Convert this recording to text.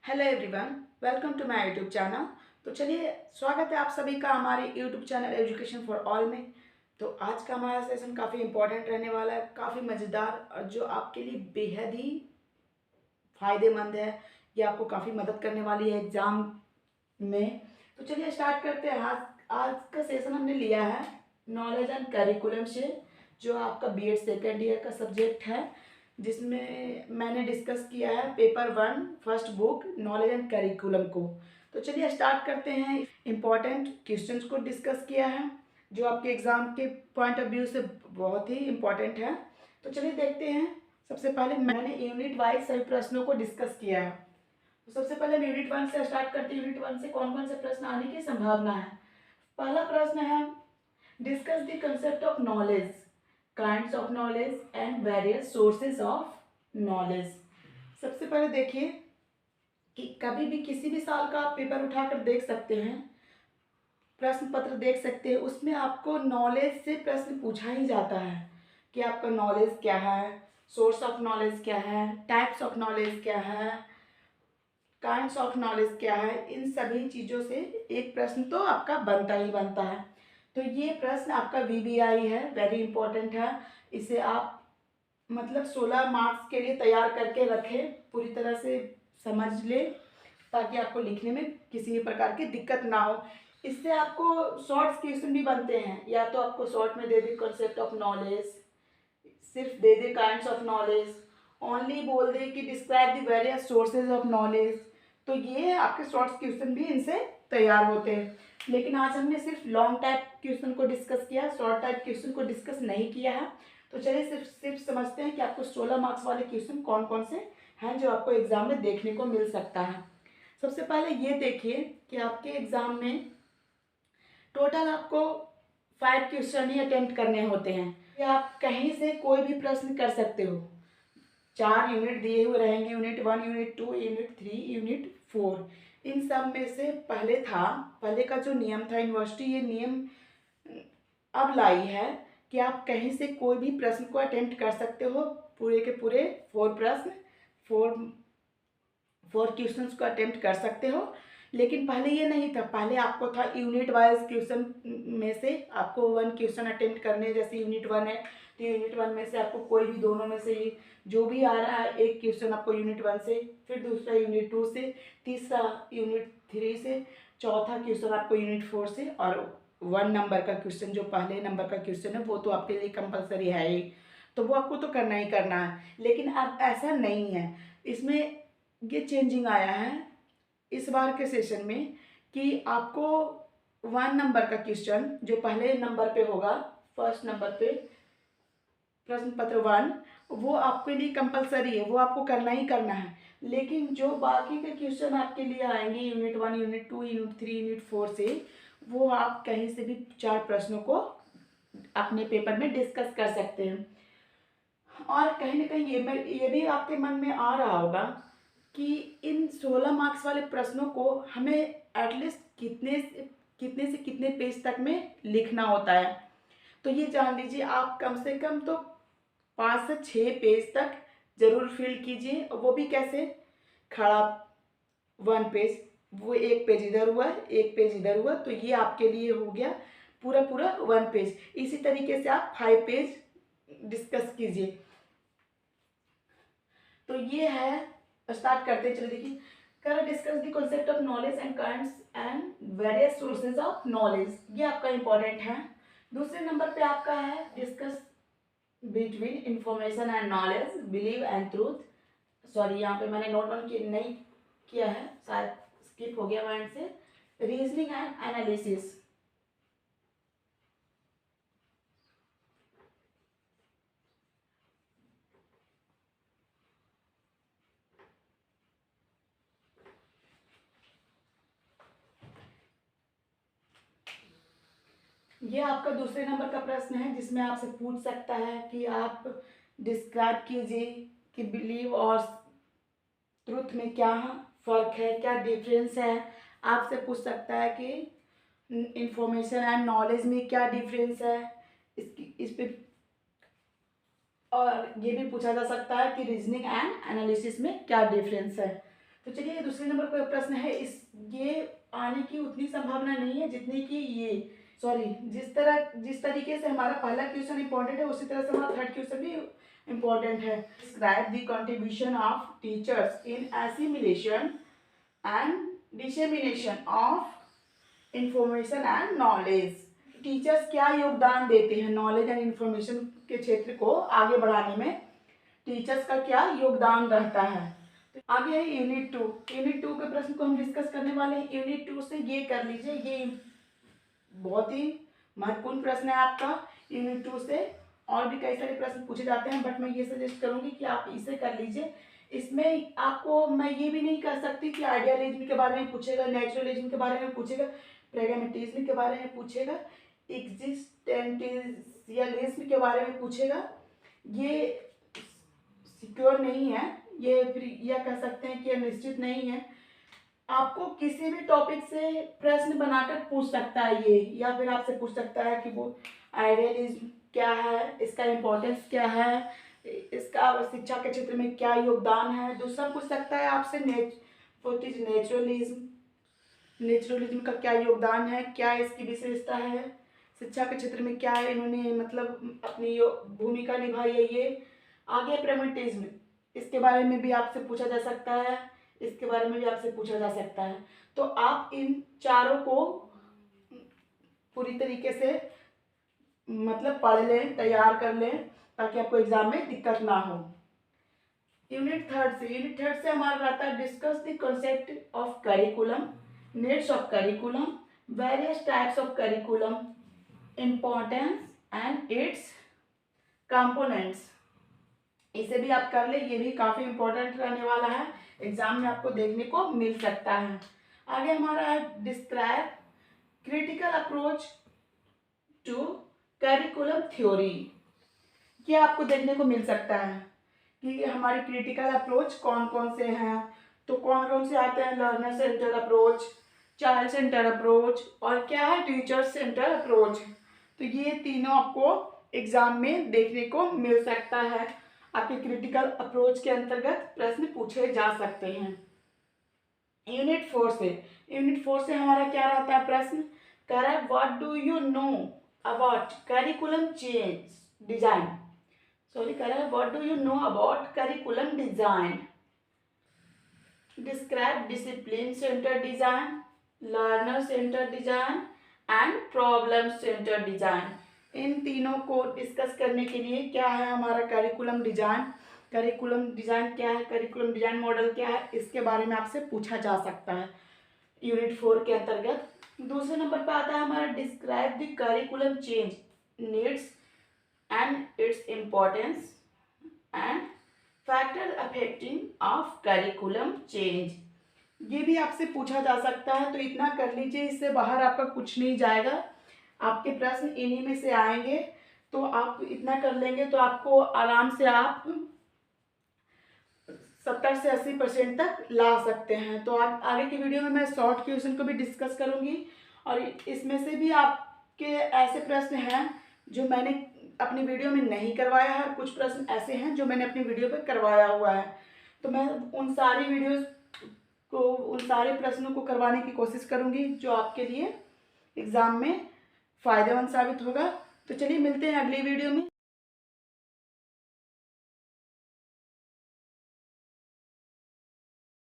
Hello everyone, welcome to my YouTube channel. तो चलिए, स्वागत है आप सभी का हमारे YouTube channel education for all में। तो आज का हमारा सेशन काफ़ी इंपॉर्टेंट रहने वाला है, काफ़ी मज़ेदार और जो आपके लिए बेहद ही फ़ायदेमंद है। ये आपको काफ़ी मदद करने वाली है एग्ज़ाम में। तो चलिए स्टार्ट करते हैं। आज आज का सेशन हमने लिया है नॉलेज एंड करिकुलम से, जो आपका बीएड सेकेंड ईयर का सब्जेक्ट है, जिसमें मैंने डिस्कस किया है paper 1 first book knowledge and curriculum को। तो चलिए स्टार्ट करते हैं। इम्पॉर्टेंट क्वेश्चंस को डिस्कस किया है जो आपके एग्ज़ाम के पॉइंट ऑफ व्यू से बहुत ही इम्पॉर्टेंट है। तो चलिए देखते हैं। सबसे पहले मैंने यूनिट वाइज सभी प्रश्नों को डिस्कस किया है। तो सबसे पहले हम यूनिट 1 से स्टार्ट करते हैं। यूनिट 1 से कौन कौन से प्रश्न आने की संभावना है। पहला प्रश्न है, discuss the concept of knowledge, kinds of knowledge and various sources of knowledge. सबसे पहले देखिए कि कभी भी किसी भी साल का आप पेपर उठाकर देख सकते हैं, प्रश्न पत्र देख सकते हैं, उसमें आपको नॉलेज से प्रश्न पूछा ही जाता है कि आपका नॉलेज क्या है, सोर्स ऑफ नॉलेज क्या है, टाइप्स ऑफ नॉलेज क्या है, काइंड्स ऑफ नॉलेज क्या है। इन सभी चीज़ों से एक प्रश्न तो आपका बनता ही बनता है। तो ये प्रश्न आपका वीबीआई है, वेरी इंपॉर्टेंट है। इसे आप मतलब 16 मार्क्स के लिए तैयार करके रखें, पूरी तरह से समझ ले, ताकि आपको लिखने में किसी भी प्रकार की दिक्कत ना हो। इससे आपको शॉर्ट्स क्वेश्चन भी बनते हैं, या तो आपको शॉर्ट में दे दे कॉन्सेप्ट ऑफ नॉलेज, सिर्फ दे दे काइंड्स ऑफ नॉलेज, ओनली बोल दे कि describe the various sources of knowledge. तो ये आपके शॉर्ट्स क्वेश्चन भी इनसे तैयार होते हैं। लेकिन आज हमने सिर्फ लॉन्ग टाइप क्वेश्चन को डिस्कस किया, शॉर्ट टाइप क्वेश्चन को डिस्कस नहीं किया है। तो चलिए सिर्फ समझते हैं कि आपको 16 मार्क्स वाले क्वेश्चन कौन कौन से हैं जो आपको एग्जाम में देखने को मिल सकता है। सबसे पहले ये देखिए कि आपके एग्जाम में टोटल आपको 5 क्वेश्चन ही अटेम्प्ट करने होते हैं। या आप कहीं से कोई भी प्रश्न कर सकते हो। 4 यूनिट दिए हुए रहेंगे, यूनिट 1, यूनिट 2, यूनिट 3, यूनिट 4। इन सब में से पहले का जो नियम था, यूनिवर्सिटी ये नियम अब लाई है कि आप कहीं से कोई भी प्रश्न को अटेम्प्ट कर सकते हो। पूरे के पूरे 4 प्रश्न, 4 क्वेश्चंस को अटेम्प्ट कर सकते हो। लेकिन पहले ये नहीं था, पहले आपको था यूनिट वाइज क्वेश्चन में से आपको 1 क्वेश्चन अटेम्प्ट करने। जैसे यूनिट 1 है तो यूनिट 1 में से आपको कोई भी दोनों में से जो भी आ रहा है, एक क्वेश्चन आपको यूनिट 1 से, फिर दूसरा यूनिट 2 से, तीसरा यूनिट 3 से, चौथा क्वेश्चन आपको यूनिट 4 से, और 1 नंबर का क्वेश्चन जो पहले नंबर का क्वेश्चन है वो तो आपके लिए कंपलसरी है ही, तो वो आपको तो करना ही करना है। लेकिन अब ऐसा नहीं है, इसमें ये चेंजिंग आया है इस बार के सेशन में कि आपको 1 नंबर का क्वेश्चन जो पहले नंबर पे होगा, फर्स्ट नंबर पे प्रश्न पत्र 1, वो आपके लिए कंपलसरी है, वो आपको करना ही करना है। लेकिन जो बाकी के क्वेश्चन आपके लिए आएंगे यूनिट 1, यूनिट 2, यूनिट 3, यूनिट 4 से, वो आप कहीं से भी 4 प्रश्नों को अपने पेपर में डिस्कस कर सकते हैं। और कहीं ना कहीं ये भी आपके मन में आ रहा होगा कि इन 16 मार्क्स वाले प्रश्नों को हमें एटलीस्ट कितने से कितने पेज तक में लिखना होता है। तो ये जान लीजिए, आप कम से कम तो 5 से 6 पेज तक जरूर फिल कीजिए। वो भी कैसे, खड़ा 1 पेज, वो 1 पेज इधर हुआ, 1 पेज इधर हुआ, तो ये आपके लिए हो गया पूरा पूरा 1 पेज। इसी तरीके से आप 5 पेज डिस्कस कीजिए। तो ये है, स्टार्ट करते हैं। चलिए देखिए, कर discuss the concept of knowledge and kinds and various sources of knowledge. ये आपका इंपॉर्टेंट है। दूसरे नंबर पे आपका है discuss between information and knowledge, believe and truth. Sorry, यहाँ पे मैंने नोट डाउन नहीं किया है, शायद स्किप हो गया माइंड से। Reasoning and analysis. ये आपका दूसरे नंबर का प्रश्न है, जिसमें आपसे पूछ सकता है कि आप डिस्क्राइब कीजिए कि बिलीव और ट्रुथ में क्या फ़र्क है, क्या डिफरेंस है। आपसे पूछ सकता है कि इंफॉर्मेशन एंड नॉलेज में क्या डिफरेंस है, इस पे। और ये भी पूछा जा सकता है कि रीजनिंग एंड एनालिसिस में क्या डिफरेंस है। तो चलिए दूसरे नंबर पर प्रश्न है, इस ये आने की उतनी संभावना नहीं है जितनी कि ये सॉरी जिस तरीके से हमारा पहला क्वेश्चन इंपॉर्टेंट है उसी तरह से हमारा थर्ड क्वेश्चन भी इम्पोर्टेंट है। Describe the contribution of teachers in assimilation and dissemination of information and knowledge. Teachers क्या योगदान देते हैं नॉलेज एंड इंफॉर्मेशन के क्षेत्र को आगे बढ़ाने में, टीचर्स का क्या योगदान रहता है। तो आगे है यूनिट 2। यूनिट 2 के प्रश्न को हम डिस्कस करने वाले हैं। यूनिट 2 से ये कर लीजिए, ये बहुत ही महत्वपूर्ण प्रश्न है आपका। यूनिट 2 से और भी कई सारे प्रश्न पूछे जाते हैं, बट मैं ये सजेस्ट करूंगी कि आप इसे कर लीजिए। इसमें आपको मैं ये भी नहीं कर सकती कि आइडियलिज्म के बारे में पूछेगा, नेचुरलिज्म के बारे में पूछेगा, प्रैग्मेटिज्म के बारे में पूछेगा, एग्जिस्टेंशियलिज्म के बारे में पूछेगा। ये सिक्योर नहीं है, ये फिर यह कह सकते हैं कि निश्चित नहीं है। आपको किसी भी टॉपिक से प्रश्न बनाकर पूछ सकता है ये, या फिर आपसे पूछ सकता है कि वो आइडियलिज्म क्या है, इसका इम्पोर्टेंस क्या है, इसका शिक्षा के क्षेत्र में क्या योगदान है। दूसरा पूछ सकता है आपसे नेचुरलिज्म का क्या योगदान है, क्या इसकी विशेषता है, शिक्षा के क्षेत्र में क्या इन्होंने मतलब अपनी भूमिका निभाई है। ये आगे प्रैग्मेटिज्म, इसके बारे में भी आपसे पूछा जा सकता है, इसके बारे में भी आपसे पूछा जा सकता है। तो आप इन चारों को पूरी तरीके से मतलब पढ़ लें, तैयार कर लें, ताकि आपको एग्जाम में दिक्कत ना हो। यूनिट थर्ड से हमारा रहता है discuss the concept of curriculum, needs of curriculum, various types of curriculum, importance and it's components. इसे भी आप कर ले, ये भी काफ़ी इंपॉर्टेंट रहने वाला है, एग्जाम में आपको देखने को मिल सकता है। आगे हमारा है describe critical approach to curriculum theory. ये आपको देखने को मिल सकता है कि हमारे क्रिटिकल अप्रोच कौन कौन से हैं। तो कौन कौन से आते हैं, learner centre approach, child centre approach, और क्या है टीचर सेंटर अप्रोच। तो ये तीनों आपको एग्जाम में देखने को मिल सकता है। आपके क्रिटिकल अप्रोच के अंतर्गत प्रश्न पूछे जा सकते हैं। यूनिट 4 से हमारा क्या रहता है प्रश्न, कह रहा है what do you know about curriculum change design. कह रहा है what do you know about curriculum design, describe discipline centre design, learner centre design and problem centre design. इन तीनों को डिस्कस करने के लिए क्या है हमारा करिकुलम डिजाइन क्या है, करिकुलम डिजाइन मॉडल क्या है, इसके बारे में आपसे पूछा जा सकता है यूनिट 4 के अंतर्गत। दूसरे नंबर पर आता है हमारा describe the curriculum change, needs and its importance and factor affecting of curriculum change. ये भी आपसे पूछा जा सकता है, तो इतना कर लीजिए, इससे बाहर आपका कुछ नहीं जाएगा, आपके प्रश्न इन्हीं में से आएंगे। तो आप इतना कर लेंगे तो आपको आराम से आप 70 से 80% तक ला सकते हैं। तो आगे की वीडियो में मैं शॉर्ट क्वेश्चन को भी डिस्कस करूंगी, और इसमें से भी आपके ऐसे प्रश्न हैं जो मैंने अपनी वीडियो में नहीं करवाया है, कुछ प्रश्न ऐसे हैं जो मैंने अपनी वीडियो पर करवाया हुआ है। तो मैं उन सारे प्रश्नों को करवाने की कोशिश करूंगी जो आपके लिए एग्ज़ाम में फ़ायदेमंद साबित होगा। तो चलिए मिलते हैं अगली वीडियो में।